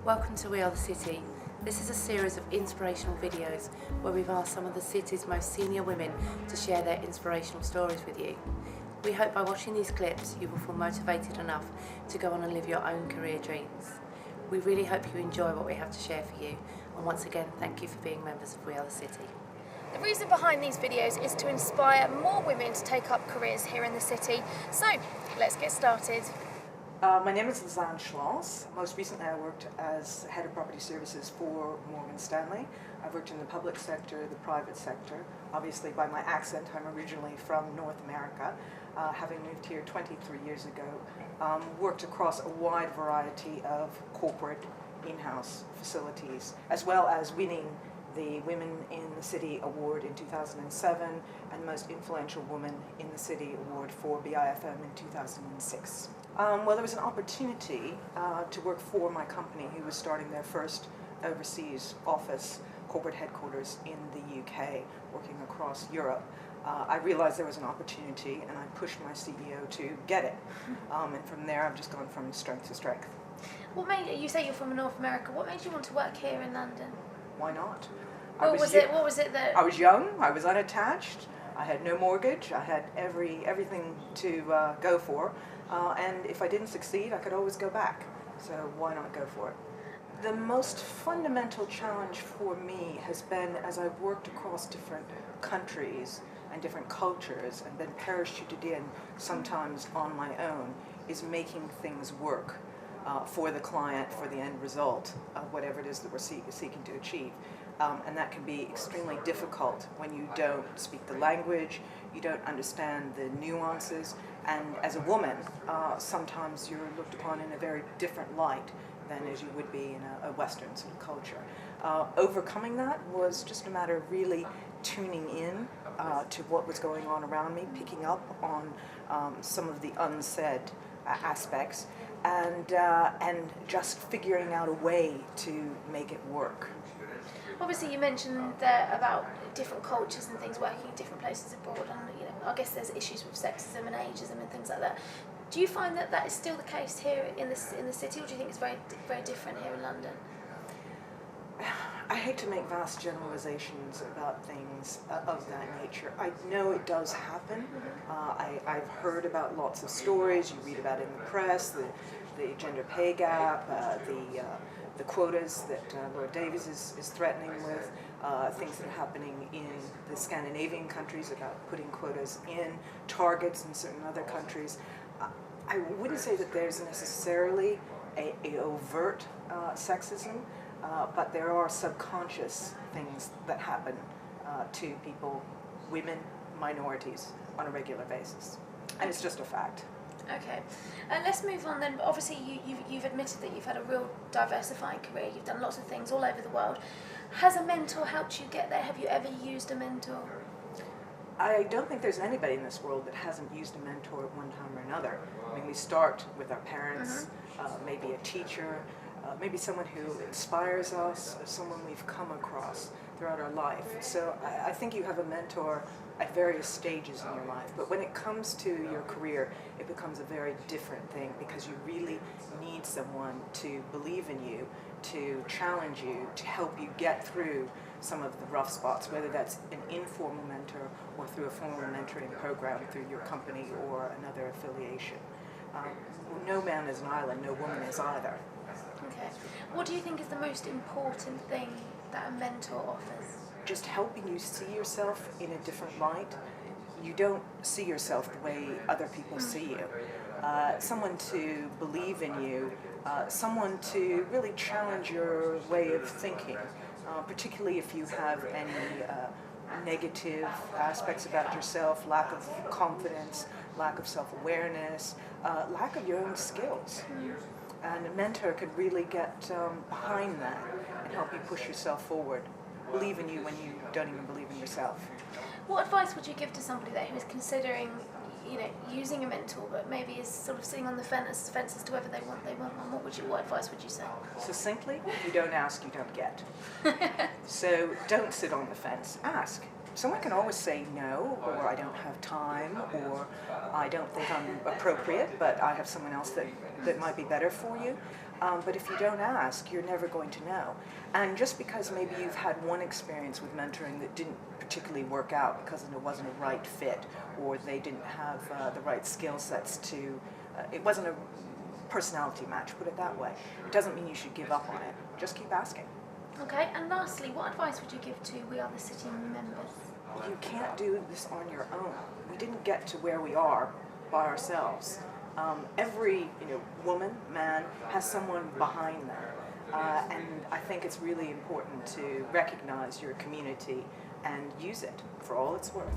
Welcome to We Are the City. This is a series of inspirational videos where we've asked some of the city's most senior women to share their inspirational stories with you. We hope by watching these clips you will feel motivated enough to go on and live your own career dreams. We really hope you enjoy what we have to share for you, and once again thank you for being members of We Are the City. The reason behind these videos is to inspire more women to take up careers here in the city. So let's get started. My name is Lisanne Schloss. Most recently I worked as Head of Property Services for Morgan Stanley. I've worked in the public sector, the private sector. Obviously by my accent, I'm originally from North America, having moved here 23 years ago. Worked across a wide variety of corporate in-house facilities, as well as winning the Women in the City Award in 2007 and Most Influential Woman in the City Award for BIFM in 2006. Well, there was an opportunity to work for my company who was starting their first overseas office, corporate headquarters in the UK, working across Europe. I realized there was an opportunity and I pushed my CEO to get it. And from there I've just gone from strength to strength. What made you say you're from North America? What made you want to work here in London? Why not? What was it that... I was young, I was unattached, I had no mortgage, I had everything to go for, and if I didn't succeed, I could always go back, so why not go for it? The most fundamental challenge for me has been, as I've worked across different countries and different cultures and been parachuted in sometimes on my own, is making things work for the client, for the end result of whatever it is that we're seeking to achieve. And that can be extremely difficult when you don't speak the language, you don't understand the nuances, and as a woman, sometimes you're looked upon in a very different light than as you would be in a Western sort of culture. Overcoming that was just a matter of really tuning in to what was going on around me, picking up on some of the unsaid aspects, and just figuring out a way to make it work. Obviously you mentioned there about different cultures and things, working in different places abroad, and I guess there's issues with sexism and ageism and things like that. Do you find that that is still the case here in the city, or do you think it's very different here in London? I hate to make vast generalizations about things of that nature. I know it does happen. I've heard about lots of stories, you read about it in the press, the gender pay gap, the quotas that Lord Davies is threatening with, things that are happening in the Scandinavian countries about putting quotas in, targets in certain other countries. I wouldn't say that there's necessarily a overt sexism, but there are subconscious things that happen to people, women, minorities, on a regular basis. And it's just a fact. Okay, let's move on then. Obviously you've admitted that you've had a real diversifying career, you've done lots of things all over the world. Has a mentor helped you get there? Have you ever used a mentor? I don't think there's anybody in this world that hasn't used a mentor at one time or another. I mean, we start with our parents, maybe a teacher, maybe someone who inspires us, someone we've come across throughout our life. So I think you have a mentor at various stages in your life, but when it comes to your career, it becomes a very different thing because you really need someone to believe in you, to challenge you, to help you get through some of the rough spots, whether that's an informal mentor or through a formal mentoring program through your company or another affiliation. No man is an island, no woman is either. Okay. What do you think is the most important thing that a mentor offers? Just helping you see yourself in a different light. You don't see yourself the way other people see you. Someone to believe in you, someone to really challenge your way of thinking, particularly if you have any negative aspects about yourself, lack of confidence, lack of self-awareness, lack of your own skills. And a mentor could really get behind that and help you push yourself forward. Believe in you when you don't even believe in yourself. What advice would you give to somebody there who is considering, using a mentor, but maybe is sort of sitting on the fence as to whether they want one? What advice would you say? Succinctly, if you don't ask, you don't get. So don't sit on the fence. Ask. someone can always say no, or I don't have time, or I don't think I'm appropriate, but I have someone else that might be better for you. But if you don't ask, you're never going to know. And just because maybe you've had one experience with mentoring that didn't particularly work out because it wasn't a right fit, or they didn't have the right skill sets to, it wasn't a personality match, put it that way. It doesn't mean you should give up on it. Just keep asking. Okay, and lastly, what advice would you give to We Are the City members? You can't do this on your own. We didn't get to where we are by ourselves. Every woman, man has someone behind them. And I think it's really important to recognize your community and use it for all it's worth.